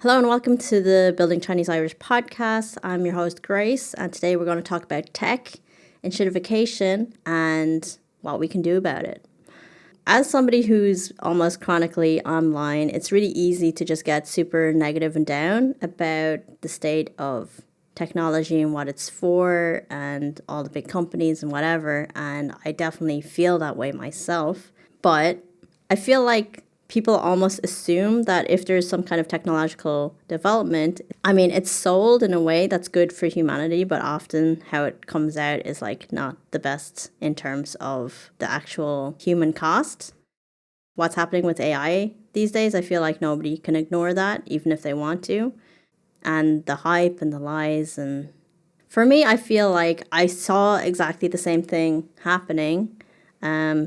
Hello and welcome to the Building Chinese Irish podcast. I'm your host, Grace, and today we're going to talk about tech and shitification and what we can do about it. As somebody who's almost chronically online, it's really easy to just get super negative and down about the state of technology and what it's for and all the big companies and whatever, and I definitely feel that way myself. But I feel like people almost assume that if there's some kind of technological development, it's sold in a way that's good for humanity, but often how it comes out is like not the best in terms of the actual human cost. What's happening with AI these days, I feel like nobody can ignore that, even if they want to. And the hype and the lies. And for me, I feel like I saw exactly the same thing happening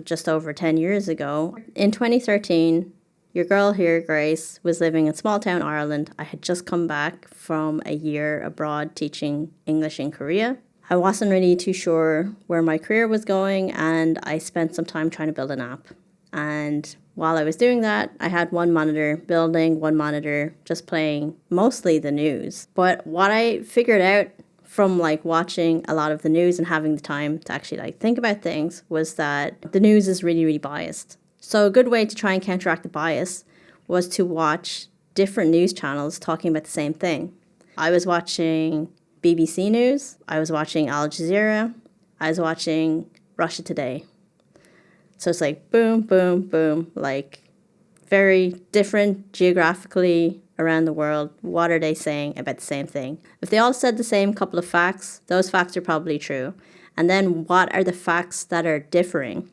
just over 10 years ago. In 2013, your girl here, Grace, was living in small town Ireland. I had just come back from a year abroad teaching English in Korea. I wasn't really too sure where my career was going, and I spent some time trying to build an app. And while I was doing that, I had one monitor building, one monitor just playing mostly the news. But what I figured out from watching a lot of the news and having the time to actually think about things was that the news is really, really biased. So a good way to try and counteract the bias was to watch different news channels talking about the same thing. I was watching BBC News, I was watching Al Jazeera, I was watching Russia Today. So it's boom, boom, boom, very different geographically around the world. What are they saying about the same thing? If they all said the same couple of facts, those facts are probably true. And then what are the facts that are differing?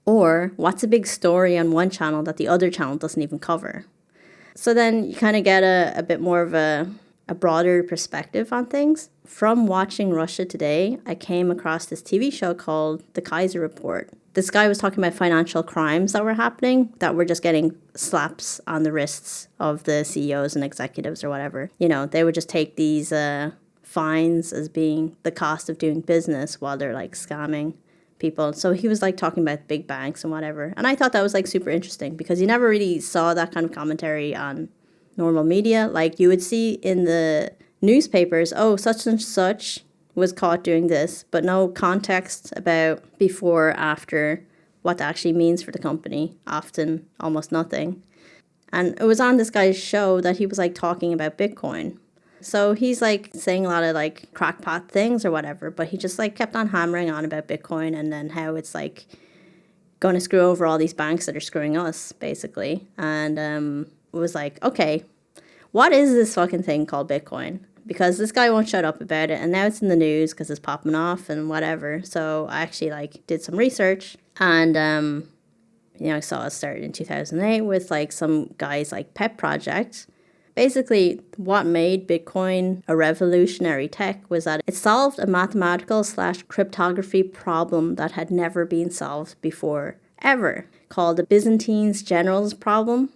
Or what's a big story on one channel that the other channel doesn't even cover? So then you kind of get a bit more of a broader perspective on things. From watching Russia Today, I came across this TV show called The Kaiser Report. This guy was talking about financial crimes that were happening, that were just getting slaps on the wrists of the CEOs and executives or whatever. They would just take these fines as being the cost of doing business while they're scamming people. So he was talking about big banks and whatever. And I thought that was super interesting because you never really saw that kind of commentary on normal media. You would see in the newspapers, oh, such and such was caught doing this, but no context about before, after, what that actually means for the company. Often almost nothing. And it was on this guy's show that he was talking about Bitcoin. So he's saying a lot of crackpot things or whatever, but he just kept on hammering on about Bitcoin and then how it's going to screw over all these banks that are screwing us, basically. And it was okay, what is this fucking thing called Bitcoin? Because this guy won't shut up about it, and now it's in the news because it's popping off and whatever. So I actually did some research, and I saw it started in 2008 with some guys Pet Project. Basically, what made Bitcoin a revolutionary tech was that it solved a mathematical/cryptography problem that had never been solved before, ever, called the Byzantine's Generals problem.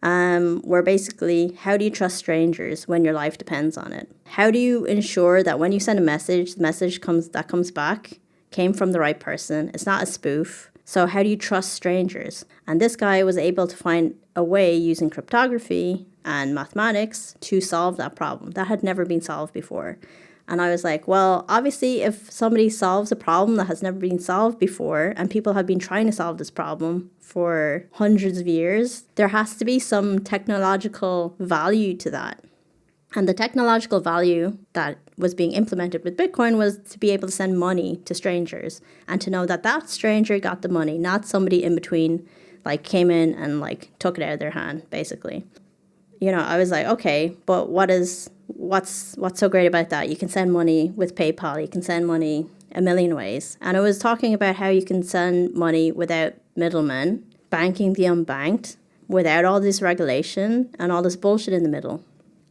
Where basically, how do you trust strangers when your life depends on it? How do you ensure that when you send a message, the message comes back came from the right person? It's not a spoof. So how do you trust strangers? And this guy was able to find a way using cryptography and mathematics to solve that problem. That had never been solved before. And I was well, obviously, if somebody solves a problem that has never been solved before, and people have been trying to solve this problem for hundreds of years, there has to be some technological value to that. And the technological value that was being implemented with Bitcoin was to be able to send money to strangers and to know that that stranger got the money, not somebody in between, came in and took it out of their hand, basically. I was okay, but what's so great about that? You can send money with PayPal. You can send money a million ways. And I was talking about how you can send money without middlemen, banking the unbanked, without all this regulation and all this bullshit in the middle.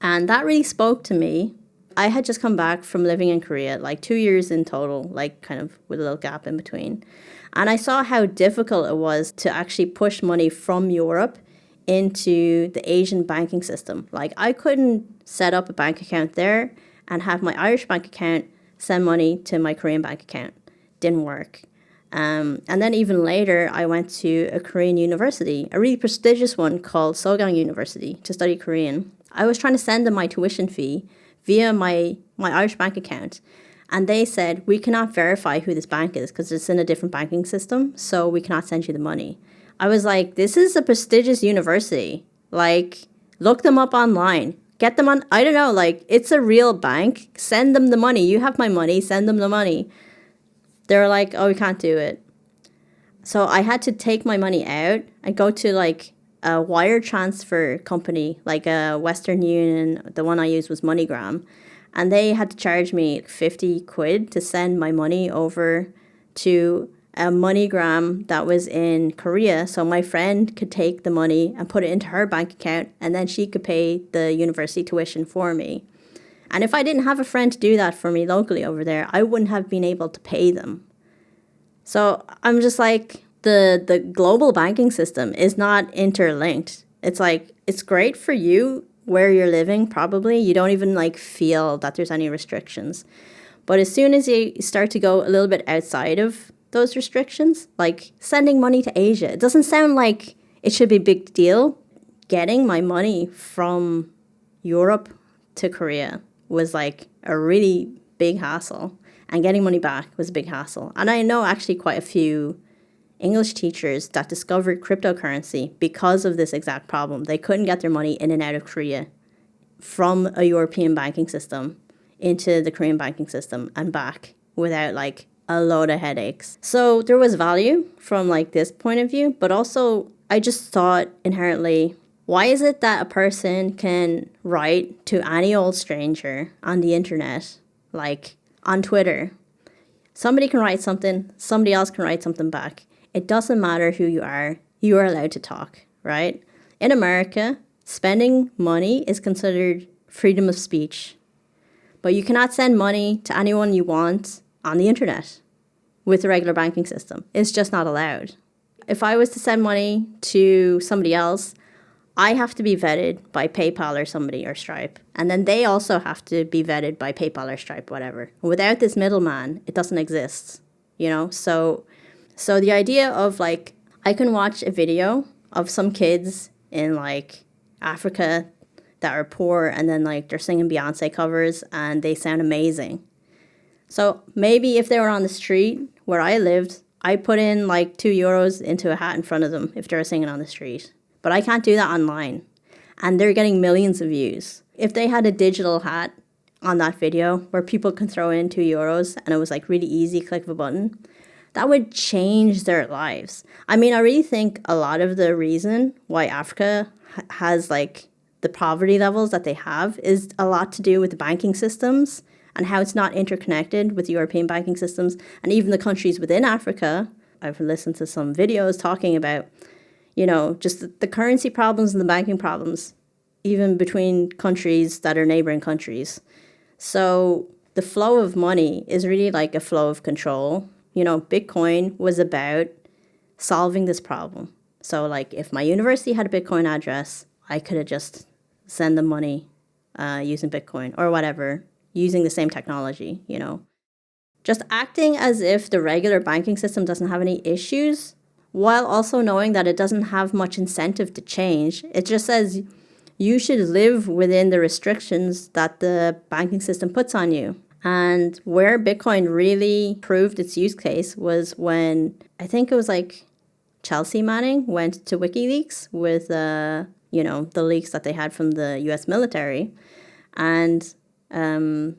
And that really spoke to me. I had just come back from living in Korea, 2 years in total, kind of with a little gap in between. And I saw how difficult it was to actually push money from Europe into the Asian banking system. I couldn't set up a bank account there and have my Irish bank account send money to my Korean bank account. Didn't work. And then even later, I went to a Korean university, a really prestigious one called Sogang University, to study Korean. I was trying to send them my tuition fee via my Irish bank account. And they said, we cannot verify who this bank is because it's in a different banking system, so we cannot send you the money. I was like, this is a prestigious university. Like, look them up online. Get them on, I don't know, like, it's a real bank. Send them the money. You have my money. Send them the money. They were like, oh, we can't do it. So I had to take my money out and go to, like, a wire transfer company, like a Western Union. The one I used was MoneyGram. And they had to charge me 50 quid to send my money over to a MoneyGram that was in Korea. So my friend could take the money and put it into her bank account, and then she could pay the university tuition for me. And if I didn't have a friend to do that for me locally over there, I wouldn't have been able to pay them. So I'm just like, the global banking system is not interlinked. It's like, it's great for you where you're living, probably. You don't even like feel that there's any restrictions. But as soon as you start to go a little bit outside of those restrictions, like sending money to Asia, it doesn't sound like it should be a big deal. Getting my money from Europe to Korea was like a really big hassle. And getting money back was a big hassle. And I know actually quite a few English teachers that discovered cryptocurrency because of this exact problem. They couldn't get their money in and out of Korea from a European banking system into the Korean banking system and back without like a load of headaches. So there was value from like this point of view, but also I just thought inherently, why is it that a person can write to any old stranger on the internet, like on Twitter? Somebody can write something, somebody else can write something back. It doesn't matter who you are allowed to talk, right? In America, spending money is considered freedom of speech. But you cannot send money to anyone you want on the internet with the regular banking system. It's just not allowed. If I was to send money to somebody else, I have to be vetted by PayPal or somebody or Stripe. And then they also have to be vetted by PayPal or Stripe, whatever. Without this middleman, it doesn't exist, you know? So the idea of like, I can watch a video of some kids in like Africa that are poor and then like they're singing Beyonce covers and they sound amazing. So maybe if they were on the street where I lived, I put in like €2 into a hat in front of them if they were singing on the street. But I can't do that online. And they're getting millions of views. If they had a digital hat on that video where people can throw in €2 and it was like really easy, click of a button, that would change their lives. I mean, I really think a lot of the reason why Africa has like the poverty levels that they have is a lot to do with the banking systems and how it's not interconnected with the European banking systems and even the countries within Africa. I've listened to some videos talking about, you know, just the currency problems and the banking problems, even between countries that are neighboring countries. So the flow of money is really like a flow of control. You know, Bitcoin was about solving this problem. So like if my university had a Bitcoin address, I could have just sent them money using Bitcoin or whatever, using the same technology, you know. Just acting as if the regular banking system doesn't have any issues, while also knowing that it doesn't have much incentive to change. It just says you should live within the restrictions that the banking system puts on you. And where Bitcoin really proved its use case was when, I think it was like Chelsea Manning went to WikiLeaks with, you know, the leaks that they had from the US military. And the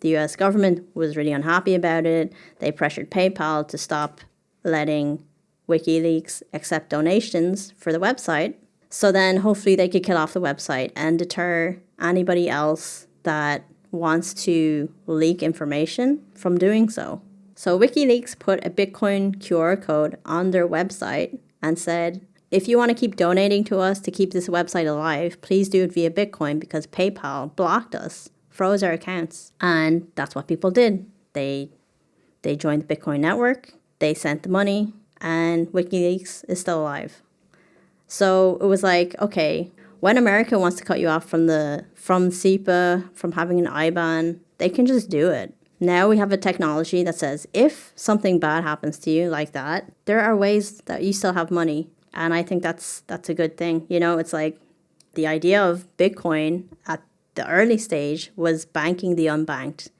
US government was really unhappy about it. They pressured PayPal to stop letting WikiLeaks accept donations for the website. So then hopefully they could kill off the website and deter anybody else that wants to leak information from doing so. So WikiLeaks put a Bitcoin QR code on their website and said, if you want to keep donating to us to keep this website alive, please do it via Bitcoin because PayPal blocked us, froze our accounts. And that's what people did. They joined the Bitcoin network, they sent the money, and WikiLeaks is still alive. So it was like, okay, when America wants to cut you off from SEPA, from having an IBAN, they can just do it. Now we have a technology that says if something bad happens to you like that, there are ways that you still have money. And I think that's a good thing. You know, it's like the idea of Bitcoin at the early stage was banking the unbanked.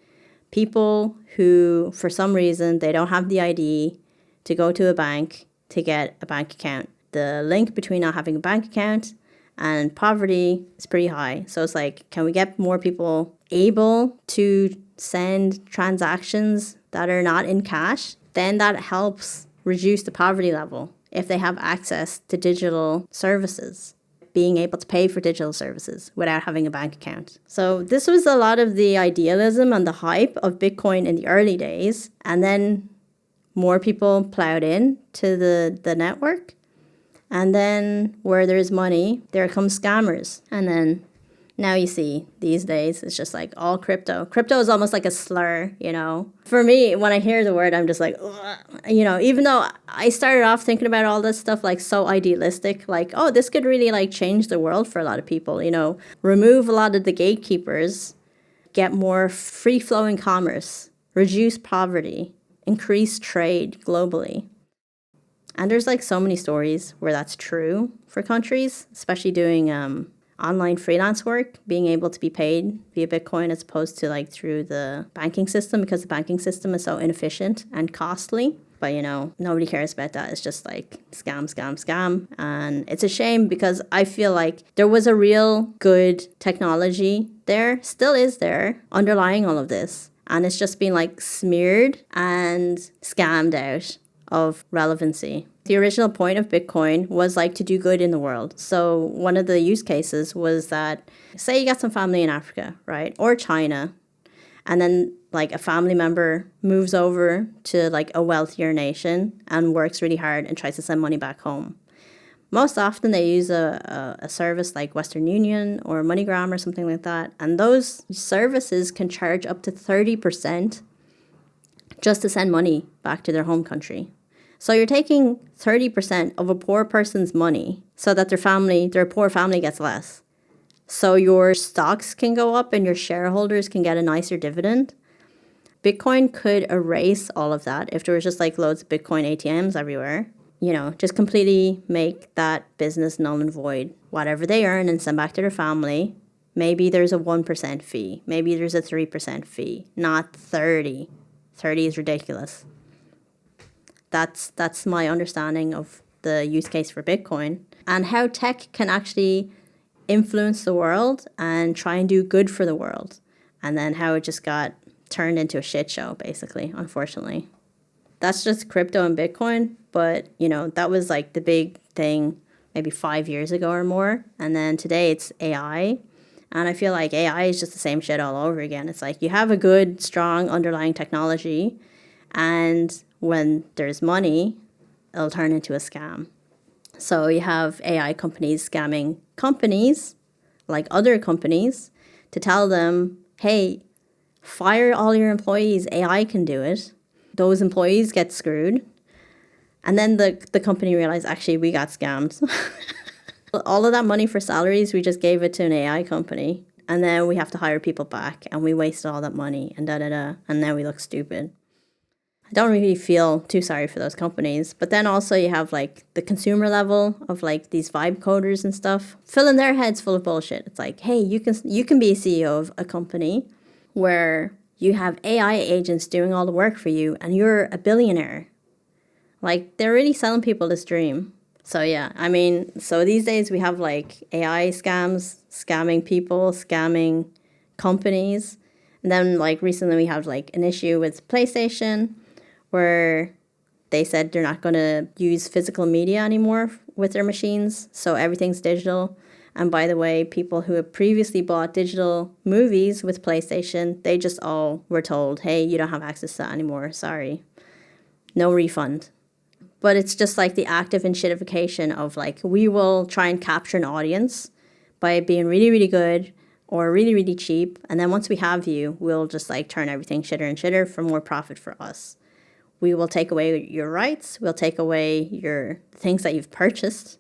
People who, for some reason, they don't have the ID to go to a bank to get a bank account. The link between not having a bank account and poverty is pretty high. So it's like, can we get more people able to send transactions that are not in cash? Then that helps reduce the poverty level if they have access to digital services, being able to pay for digital services without having a bank account. So this was a lot of the idealism and the hype of Bitcoin in the early days. And then more people plowed in to the network. And then where there's money, there comes scammers. And then now you see these days, it's just like all crypto. Crypto is almost like a slur, you know. For me, when I hear the word, I'm just like, ugh. You know, even though I started off thinking about all this stuff like so idealistic, like, oh, this could really like change the world for a lot of people, you know, remove a lot of the gatekeepers, get more free-flowing commerce, reduce poverty, increase trade globally. And there's like so many stories where that's true for countries, especially doing online freelance work, being able to be paid via Bitcoin as opposed to like through the banking system, because the banking system is so inefficient and costly. But, you know, nobody cares about that. It's just like scam, scam, scam. And it's a shame because I feel like there was a real good technology there, still is there, underlying all of this. And it's just been like smeared and scammed out of relevancy. The original point of Bitcoin was like to do good in the world. So one of the use cases was that, say you got some family in Africa, right? Or China. And then like a family member moves over to like a wealthier nation and works really hard and tries to send money back home. Most often they use a service like Western Union or MoneyGram or something like that. And those services can charge up to 30% just to send money back to their home country. So you're taking 30% of a poor person's money so that their poor family gets less. So your stocks can go up and your shareholders can get a nicer dividend. Bitcoin could erase all of that if there was just like loads of Bitcoin ATMs everywhere. You know, just completely make that business null and void. Whatever they earn and send back to their family, maybe there's a 1% fee. Maybe there's a 3% fee, not 30. 30 is ridiculous. That's my understanding of the use case for Bitcoin and how tech can actually influence the world and try and do good for the world. And then how it just got turned into a shit show, basically, unfortunately. That's just crypto and Bitcoin. But, you know, that was like the big thing maybe 5 years ago or more. And then today it's AI. And I feel like AI is just the same shit all over again. It's like you have a good, strong underlying technology, and when there's money, it'll turn into a scam. So you have AI companies scamming companies, like other companies, to tell them, hey, fire all your employees, AI can do it. Those employees get screwed. And then the company realized, actually, we got scammed. All of that money for salaries, we just gave it to an AI company. And then we have to hire people back, and we wasted all that money, and da-da-da. And now we look stupid. I don't really feel too sorry for those companies. But then also you have like the consumer level of like these vibe coders and stuff, filling their heads full of bullshit. It's like, hey, you can be a CEO of a company where you have AI agents doing all the work for you and you're a billionaire. Like, they're really selling people this dream. So yeah, I mean, so these days we have like AI scams, scamming people, scamming companies. And then like recently we have like an issue with PlayStation, where they said they're not going to use physical media anymore with their machines. So everything's digital. And by the way, people who have previously bought digital movies with PlayStation, they just all were told, hey, you don't have access to that anymore. Sorry. No refund. But it's just like the active shitification of like, we will try and capture an audience by being really, really good or really, really cheap. And then once we have you, we'll just like turn everything shitter and shitter for more profit for us. We will take away your rights. We'll take away your things that you've purchased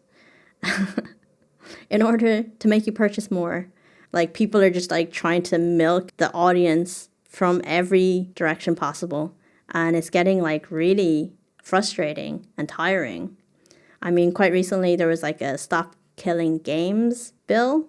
in order to make you purchase more. Like, people are just like trying to milk the audience from every direction possible. And it's getting like really frustrating and tiring. I mean, quite recently there was like a StopKillingGames bill.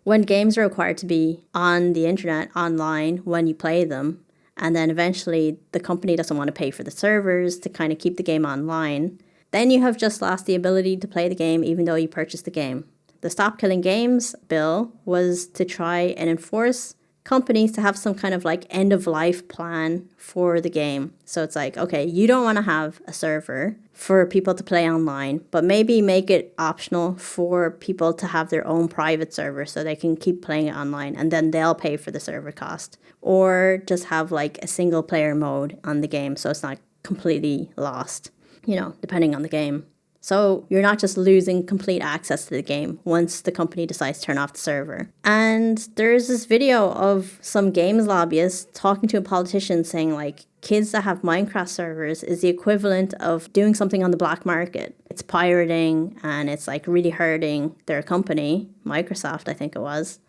When games are required to be on the internet, online, when you play them, and then eventually the company doesn't want to pay for the servers to kind of keep the game online, then you have just lost the ability to play the game even though you purchased the game. The Stop Killing Games bill was to try and enforce companies to have some kind of like end of life plan for the game. So it's like, okay, you don't want to have a server for people to play online, but maybe make it optional for people to have their own private server so they can keep playing it online and then they'll pay for the server cost. Or just have like a single player mode on the game so it's not completely lost, depending on the game. So you're not just losing complete access to the game once the company decides to turn off the server. And there's this video of some games lobbyists talking to a politician saying like kids that have Minecraft servers is the equivalent of doing something on the black market. It's pirating and it's like really hurting their company, Microsoft, I think it was.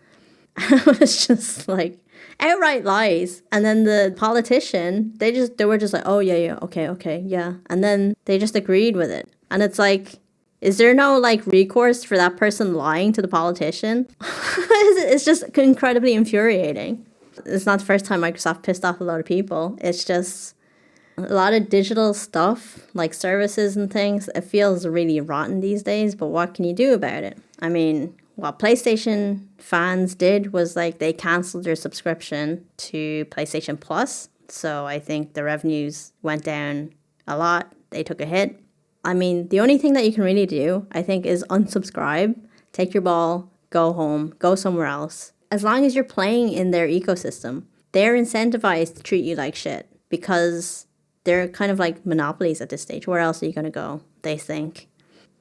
It was just like outright lies. And then the politician, they were just like, oh yeah, okay, yeah. And then they just agreed with it. And it's like, is there no like recourse for that person lying to the politician? It's just incredibly infuriating. It's not the first time Microsoft pissed off a lot of people. It's just a lot of digital stuff, like services and things. It feels really rotten these days, but what can you do about it? I mean, what PlayStation fans did was like they canceled their subscription to PlayStation Plus. So I think the revenues went down a lot. They took a hit. I mean, the only thing that you can really do, I think, is unsubscribe, take your ball, go home, go somewhere else. As long as you're playing in their ecosystem, they're incentivized to treat you like shit because they're kind of like monopolies at this stage. Where else are you going to go, they think?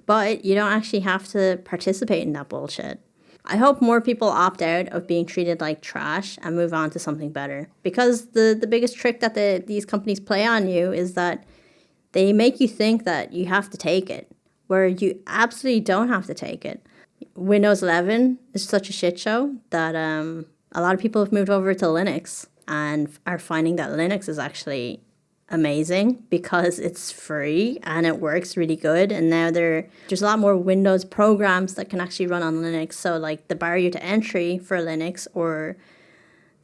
But you don't actually have to participate in that bullshit. I hope more people opt out of being treated like trash and move on to something better. Because the biggest trick that these companies play on you is that they make you think that you have to take it, where you absolutely don't have to take it. Windows 11 is such a shit show that a lot of people have moved over to Linux and are finding that Linux is actually amazing because it's free and it works really good. And now there's a lot more Windows programs that can actually run on Linux. So like the barrier to entry for Linux or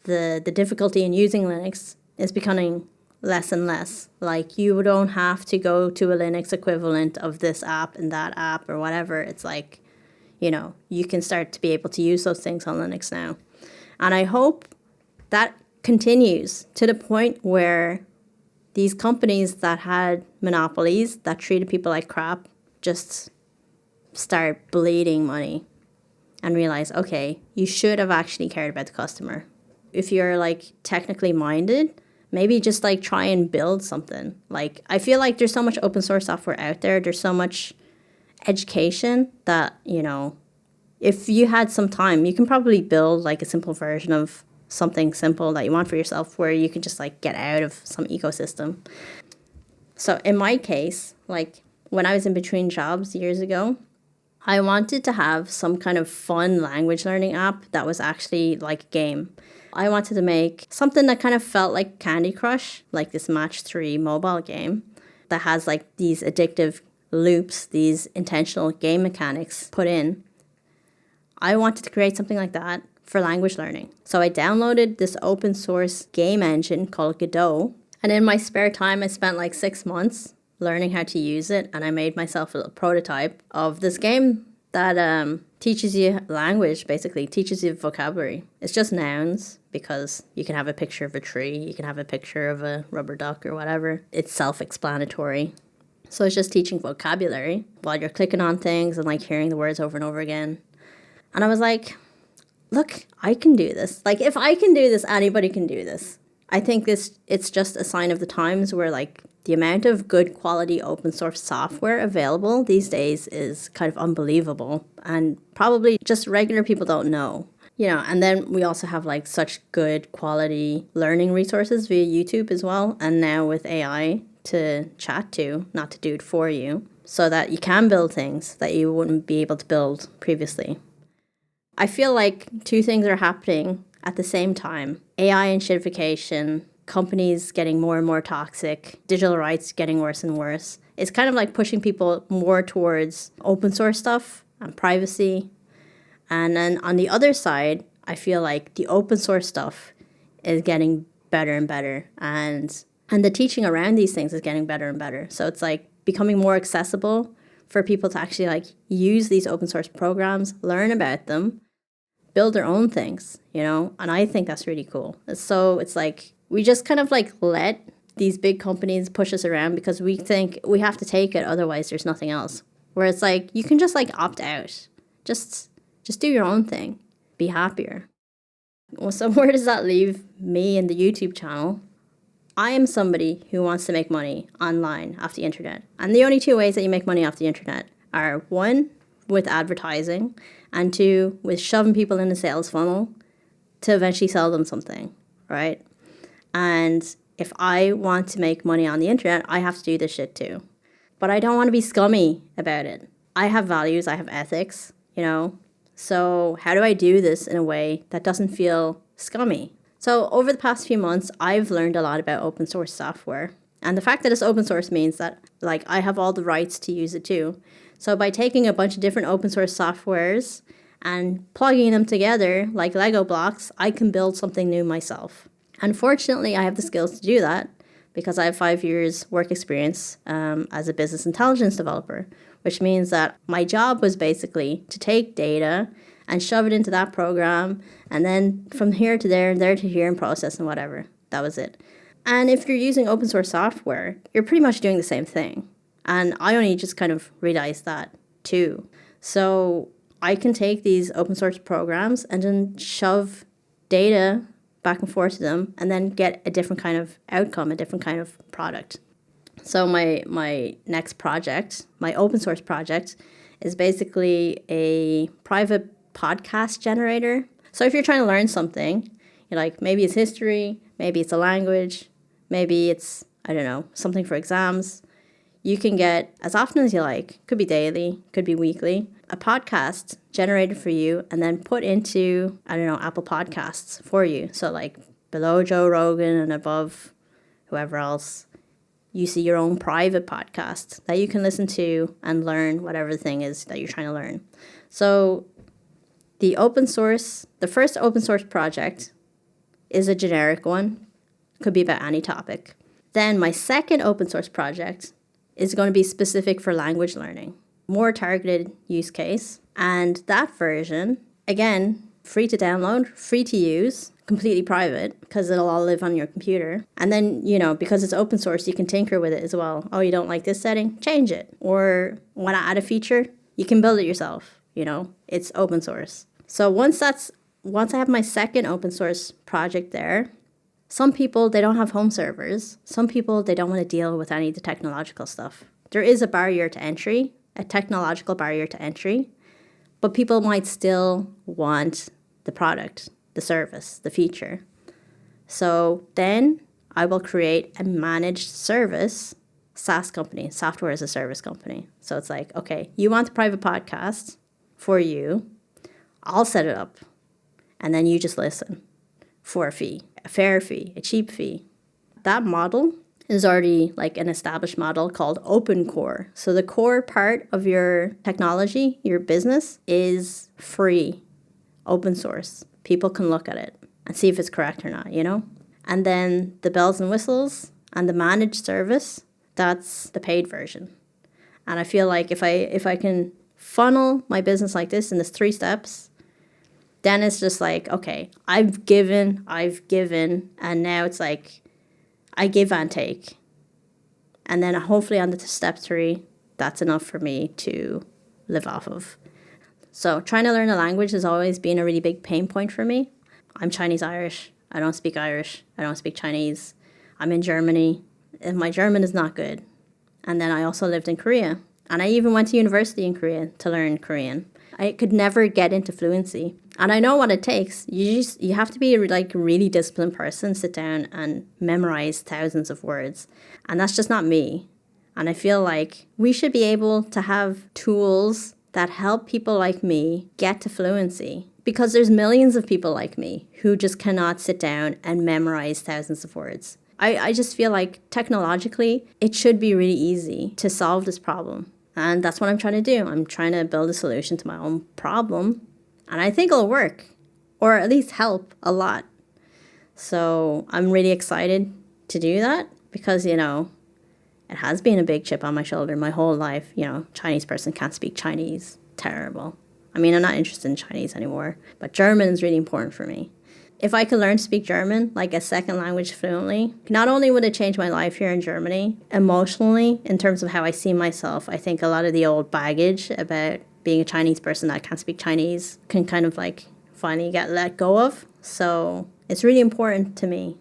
the difficulty in using Linux is becoming less and less. Like you don't have to go to a Linux equivalent of this app and that app or whatever. It's like, you can start to be able to use those things on Linux now. And I hope that continues to the point where these companies that had monopolies that treated people like crap just start bleeding money and realize, okay, you should have actually cared about the customer. If you're like technically minded, maybe just like try and build something. Like I feel like there's so much open source software out there. There's so much education that, if you had some time, you can probably build like a simple version of something simple that you want for yourself where you can just like get out of some ecosystem. So in my case, like when I was in between jobs years ago, I wanted to have some kind of fun language learning app that was actually like a game. I wanted to make something that kind of felt like Candy Crush, like this Match 3 mobile game that has like these addictive loops, these intentional game mechanics put in. I wanted to create something like that for language learning. So I downloaded this open source game engine called Godot. And in my spare time, I spent like 6 months learning how to use it. And I made myself a little prototype of this game that teaches you language, basically, teaches you vocabulary. It's just nouns because you can have a picture of a tree, you can have a picture of a rubber duck or whatever. It's self-explanatory. So it's just teaching vocabulary while you're clicking on things and like hearing the words over and over again. And I was like, look, I can do this. Like if I can do this, anybody can do this. I think it's just a sign of the times where like the amount of good quality open source software available these days is kind of unbelievable. And probably just regular people don't know. And then we also have like such good quality learning resources via YouTube as well. And now with AI to chat to, not to do it for you, so that you can build things that you wouldn't be able to build previously. I feel like two things are happening at the same time. AI and shitification, companies getting more and more toxic, digital rights getting worse and worse. It's kind of like pushing people more towards open source stuff and privacy And then on the other side, I feel like the open source stuff is getting better and better. And the teaching around these things is getting better and better. So it's like becoming more accessible for people to actually like use these open source programs, learn about them, build their own things, you know? And I think that's really cool. So it's like we just kind of like let these big companies push us around because we think we have to take it, otherwise there's nothing else. Where it's like you can just like opt out. Just do your own thing. Be happier. Well, so where does that leave me and the YouTube channel? I am somebody who wants to make money online off the internet. And the only two ways that you make money off the internet are one, with advertising, and two, with shoving people in a sales funnel to eventually sell them something, right? And if I want to make money on the internet, I have to do this shit too. But I don't want to be scummy about it. I have values, I have ethics, you know? So how do I do this in a way that doesn't feel scummy? So over the past few months, I've learned a lot about open source software. And the fact that it's open source means that like I have all the rights to use it too. So by taking a bunch of different open source softwares and plugging them together like Lego blocks, I can build something new myself. Unfortunately, I have the skills to do that because I have 5 years work experience as a business intelligence developer, which means that my job was basically to take data and shove it into that program, and then from here to there and there to here and process and whatever. That was it. And if you're using open source software, you're pretty much doing the same thing. And I only just kind of realized that too. So I can take these open source programs and then shove data back and forth to them and then get a different kind of outcome, a different kind of product. So my next project, my open source project, is basically a private podcast generator. So if you're trying to learn something, you're like, maybe it's history, maybe it's a language, maybe it's, I don't know, something for exams, you can get as often as you like, could be daily, could be weekly, a podcast generated for you and then put into, I don't know, Apple Podcasts for you. So like below Joe Rogan and above whoever else, you see your own private podcast that you can listen to and learn whatever the thing is that you're trying to learn. So the first open source project is a generic one. Could be about any topic. Then my second open source project is going to be specific for language learning. More targeted use case. And that version, again, free to download, free to use, completely private because it'll all live on your computer. And then, you know, because it's open source, you can tinker with it as well. Oh, you don't like this setting? Change it. Or want to add a feature? You can build it yourself. You know, it's open source. So once I have my second open source project there, some people, they don't have home servers. Some people, they don't want to deal with any of the technological stuff. There is a barrier to entry, a technological barrier to entry, but people might still want the product, the service, the feature. So then I will create a managed service SaaS company, software as a service company. So it's like, okay, you want the private podcast for you, I'll set it up, and then you just listen for a fee, a fair fee, a cheap fee. That model is already like an established model called open core. So the core part of your technology, your business, is free, open source. People can look at it and see if it's correct or not, you know? And then the bells and whistles and the managed service, that's the paid version. And I feel like if I can funnel my business like this in this 3 steps, then it's just like, okay, I've given, and now it's like I give and take. And then hopefully on the step 3, that's enough for me to live off of. So trying to learn a language has always been a really big pain point for me. I'm Chinese-Irish. I don't speak Irish. I don't speak Chinese. I'm in Germany, and my German is not good. And then I also lived in Korea. And I even went to university in Korea to learn Korean. I could never get into fluency. And I know what it takes. You have to be like a really disciplined person, sit down and memorize thousands of words. And that's just not me. And I feel like we should be able to have tools that help people like me get to fluency. Because there's millions of people like me who just cannot sit down and memorize thousands of words. I just feel like technologically, it should be really easy to solve this problem. And that's what I'm trying to do. I'm trying to build a solution to my own problem. And I think it'll work, or at least help a lot. So I'm really excited to do that because, it has been a big chip on my shoulder my whole life. Chinese person can't speak Chinese. Terrible. I mean, I'm not interested in Chinese anymore, but German is really important for me. If I could learn to speak German, like a second language fluently, not only would it change my life here in Germany, emotionally, in terms of how I see myself, I think a lot of the old baggage about being a Chinese person that can't speak Chinese can kind of like finally get let go of. So it's really important to me.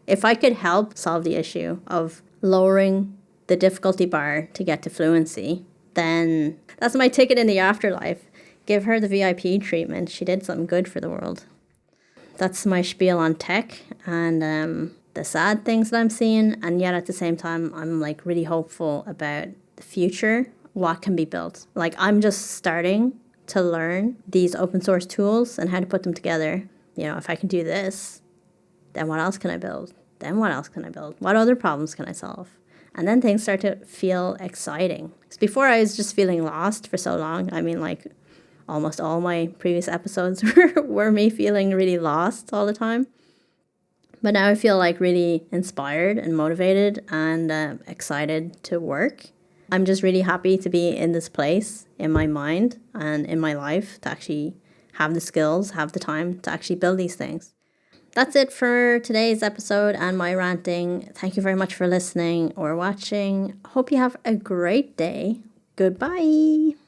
If I could help solve the issue of lowering the difficulty bar to get to fluency, then that's my ticket in the afterlife. Give her the VIP treatment. She did something good for the world. That's my spiel on tech and the sad things that I'm seeing. And yet at the same time, I'm like really hopeful about the future, what can be built. Like I'm just starting to learn these open source tools and how to put them together. If I can do this, then what else can I build? Then what else can I build? What other problems can I solve? And then things start to feel exciting. Because before I was just feeling lost for so long. I mean, like almost all my previous episodes were me feeling really lost all the time. But now I feel like really inspired and motivated and excited to work. I'm just really happy to be in this place in my mind and in my life to actually have the skills, have the time to actually build these things. That's it for today's episode and my ranting. Thank you very much for listening or watching. Hope you have a great day. Goodbye.